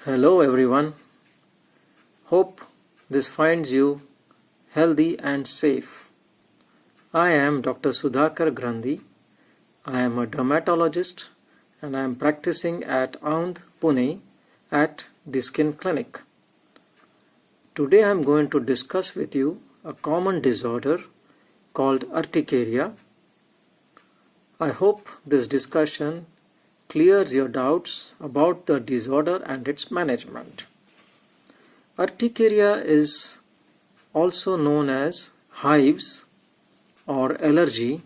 Hello everyone. Hope this finds you healthy and safe. I am Dr. Sudhakar Grandhi. I am a dermatologist and I am practicing at Aundh, Pune at the Skin Clinic. Today I am going to discuss with you a common disorder called urticaria. I hope this discussion clears your doubts about the disorder and its management. Urticaria is also known as hives or allergy.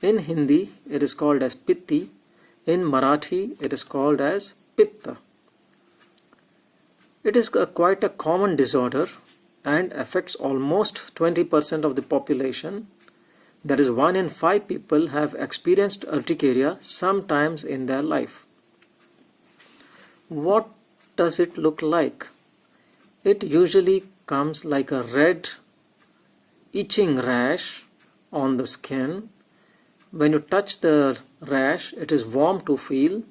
In Hindi it is called as pitti. In Marathi it is called as pitta. It is quite a common disorder and affects almost 20% of the population. That is, 1 in 5 people have experienced urticaria sometimes in their life. What does it look like? It usually comes like a red itching rash on the skin. When you touch the rash, it is warm to feel.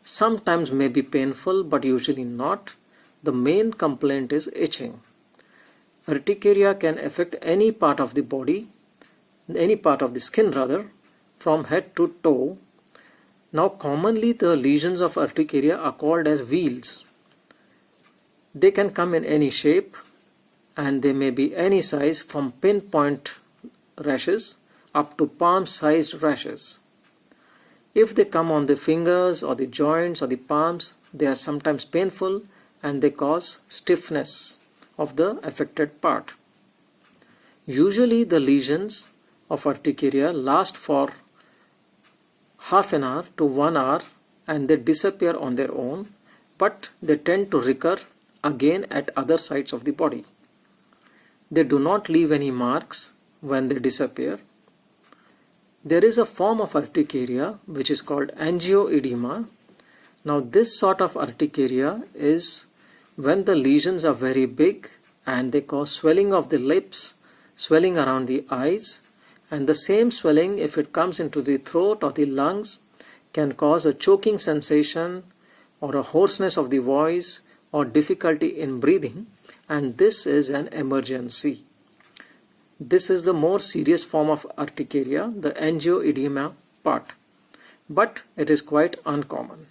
Sometimes may be painful, but usually not. The main complaint is itching. Urticaria can affect any part of the body, any part of the skin rather, from head to toe. Now commonly the lesions of urticaria are called as wheals. They can come in any shape and they may be any size, from pinpoint rashes up to palm sized rashes. If they come on the fingers or the joints or the palms, they are sometimes painful and they cause stiffness of the affected part. Usually the lesions of urticaria last for half an hour to 1 hour and they disappear on their own, but they tend to recur again at other sites of the body. They do not leave any marks when they disappear. There is a form of urticaria which is called angioedema. Now this sort of urticaria is when the lesions are very big and they cause swelling of the lips, swelling around the eyes, and the same swelling, if it comes into the throat or the lungs, can cause a choking sensation or a hoarseness of the voice or difficulty in breathing, and this is an emergency. This is the more serious form of urticaria, the angioedema part, but it is quite uncommon.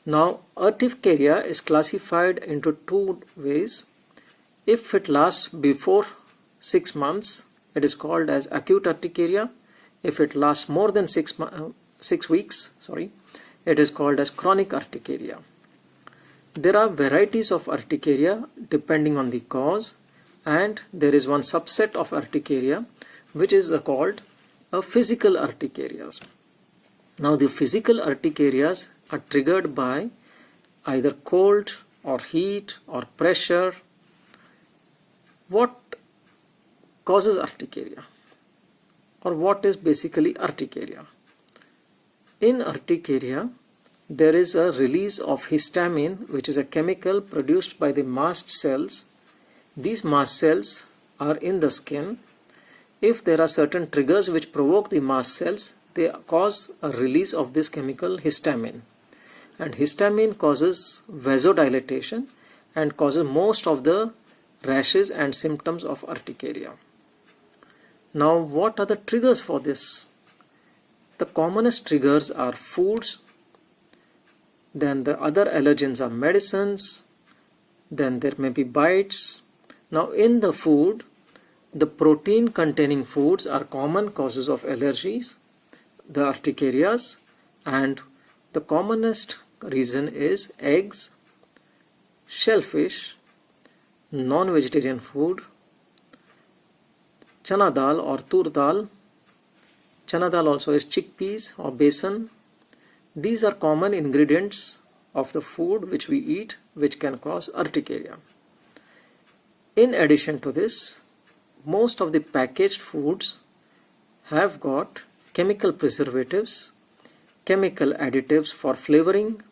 Now urticaria is classified into 2 ways. If it lasts before 6 months, it is called as acute urticaria. If it lasts more than 6 weeks, it is called as chronic urticaria. There are varieties of urticaria depending on the cause, and there is one subset of urticaria which is called a physical urticarias. Now the physical urticarias are triggered by either cold or heat or pressure. What causes urticaria, or what is basically urticaria? In urticaria, there is a release of histamine, which is a chemical produced by the mast cells. These mast cells are in the skin. If there are certain triggers which provoke the mast cells, they cause a release of this chemical histamine. And histamine causes vasodilatation and causes most of the rashes and symptoms of urticaria. Now what are the triggers for this? The commonest triggers are foods, then the other allergens are medicines, then there may be bites. Now in the food, the protein containing foods are common causes of allergies, the urticarias, and the commonest reason is eggs, shellfish, non-vegetarian food, chana dal or tur dal. Chana dal also is chickpeas or besan. These are common ingredients of the food which we eat, which can cause urticaria. In addition to this, most of the packaged foods have got chemical preservatives, chemical additives for flavoring,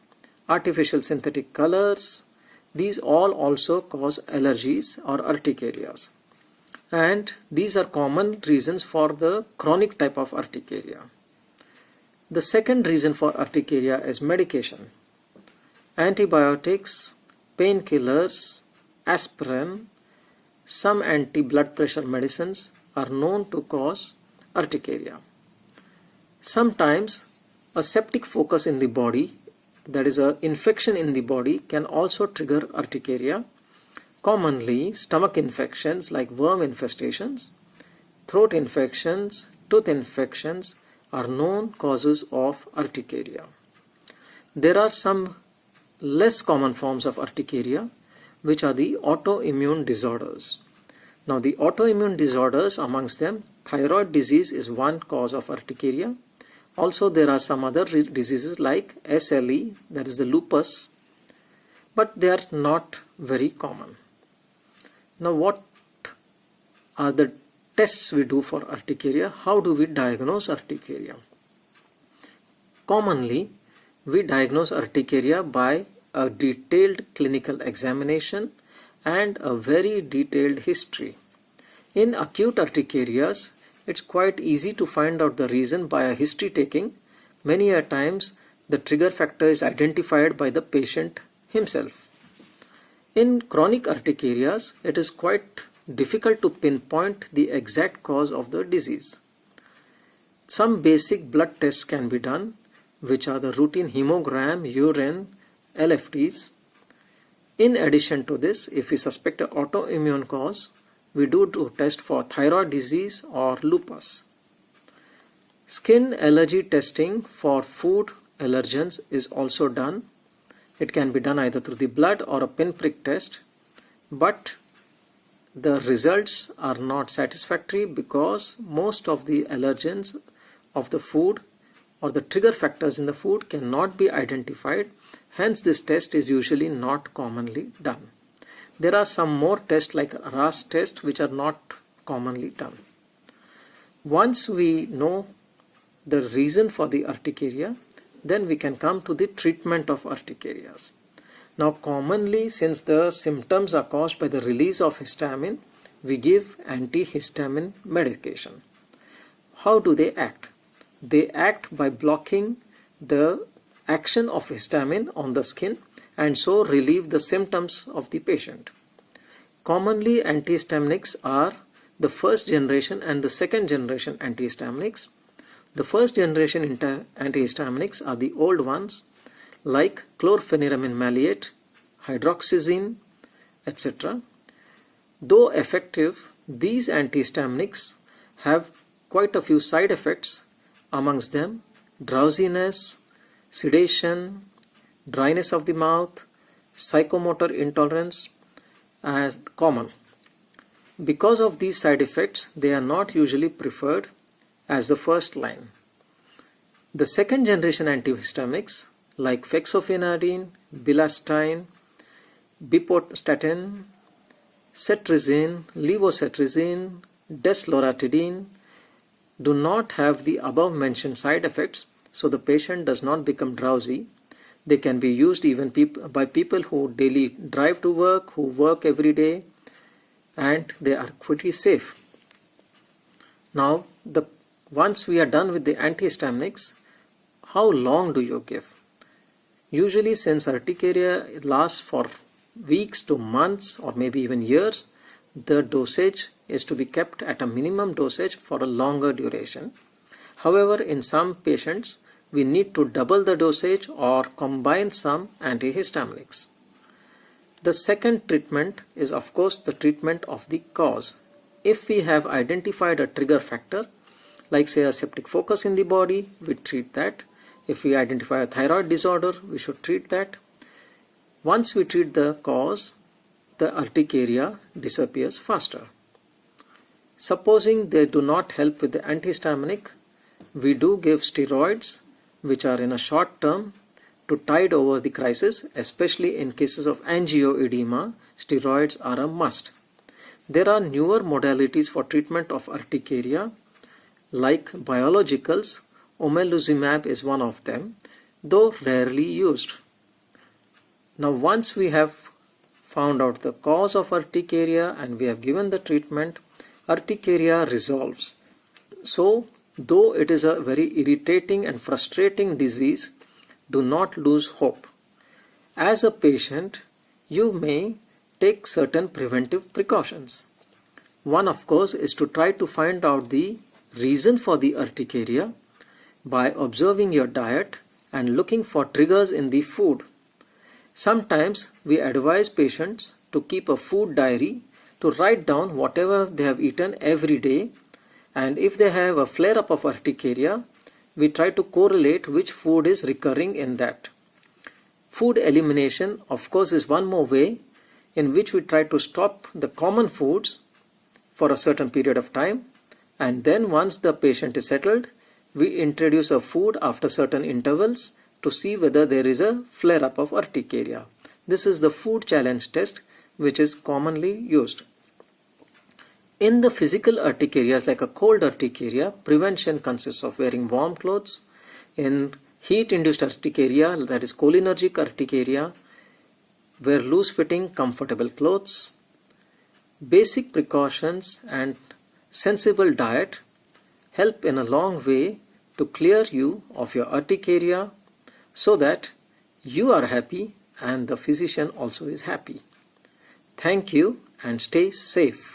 artificial synthetic colors. These all also cause allergies or urticarias. And these are common reasons for the chronic type of urticaria. The second reason for urticaria is medication. Antibiotics, painkillers, aspirin, some anti-blood pressure medicines are known to cause urticaria. Sometimes a septic focus in the body, that is an infection in the body, can also trigger urticaria. Commonly, stomach infections like worm infestations, throat infections, tooth infections are known causes of urticaria. There are some less common forms of urticaria, which are the autoimmune disorders. Now, the autoimmune disorders, amongst them, thyroid disease is one cause of urticaria. Also, there are some other diseases like SLE, that is the lupus, but they are not very common. Now, what are the tests we do for urticaria? How do we diagnose urticaria? Commonly, we diagnose urticaria by a detailed clinical examination and a very detailed history. In acute urticarias, it's quite easy to find out the reason by a history taking. Many a times, the trigger factor is identified by the patient himself. In chronic urticarias, it is quite difficult to pinpoint the exact cause of the disease. Some basic blood tests can be done, which are the routine hemogram, urine, LFTs. In addition to this, if we suspect an autoimmune cause, we do test for thyroid disease or lupus. Skin allergy testing for food allergens is also done. It can be done either through the blood or a pinprick test, but the results are not satisfactory because most of the allergens of the food or the trigger factors in the food cannot be identified. Hence, this test is usually not commonly done. There are some more tests like RAS test which are not commonly done. Once we know the reason for the urticaria, then we can come to the treatment of urticarias. Now, commonly, since the symptoms are caused by the release of histamine, we give antihistamine medication. How do they act? They act by blocking the action of histamine on the skin and so relieve the symptoms of the patient. Commonly, antihistaminics are the first generation and the second generation antihistaminics. The first generation antihistaminics are the old ones like chlorpheniramine maleate, hydroxyzine, etc. Though effective, these antihistaminics have quite a few side effects, amongst them drowsiness, sedation, dryness of the mouth, psychomotor intolerance are common. Because of these side effects, they are not usually preferred as the first line. The second generation antihistaminics like fexofenadine, bilastine, bipostatin, cetirizine, levocetirizine, desloratadine do not have the above mentioned side effects, so the patient does not become drowsy. They can be used even by people who daily drive to work, who work every day, and they are pretty safe. Now, once we are done with the antihistaminics, how long do you give? Usually, since urticaria lasts for weeks to months or maybe even years, the dosage is to be kept at a minimum dosage for a longer duration. However, in some patients, we need to double the dosage or combine some antihistaminics. The second treatment is, of course, the treatment of the cause. If we have identified a trigger factor, like say a septic focus in the body, we treat that. If we identify a thyroid disorder, we should treat that. Once we treat the cause, the urticaria disappears faster. Supposing they do not help with the antihistaminic, we do give steroids, which are in a short term to tide over the crisis. Especially in cases of angioedema, steroids are a must. There are newer modalities for treatment of urticaria like biologicals. Omalizumab is one of them, though rarely used. Now, once we have found out the cause of urticaria and we have given the treatment, urticaria resolves. So, though it is a very irritating and frustrating disease, do not lose hope. as a patient, you may take certain preventive precautions. One, of course, is to try to find out the reason for the urticaria by observing your diet and looking for triggers in the food. Sometimes we advise patients to keep a food diary to write down whatever they have eaten every day, and if they have a flare-up of urticaria, we try to correlate which food is recurring in that. Food elimination, of course, is one more way in which we try to stop the common foods for a certain period of time, and then once the patient is settled, we introduce a food after certain intervals to see whether there is a flare-up of urticaria. This is the food challenge test which is commonly used. In the physical urticarias like a cold urticaria, prevention consists of wearing warm clothes. In heat-induced urticaria, that is cholinergic urticaria, wear loose-fitting, comfortable clothes. Basic precautions and sensible diet help in a long way to clear you of your urticaria so that you are happy and the physician also is happy. Thank you and stay safe.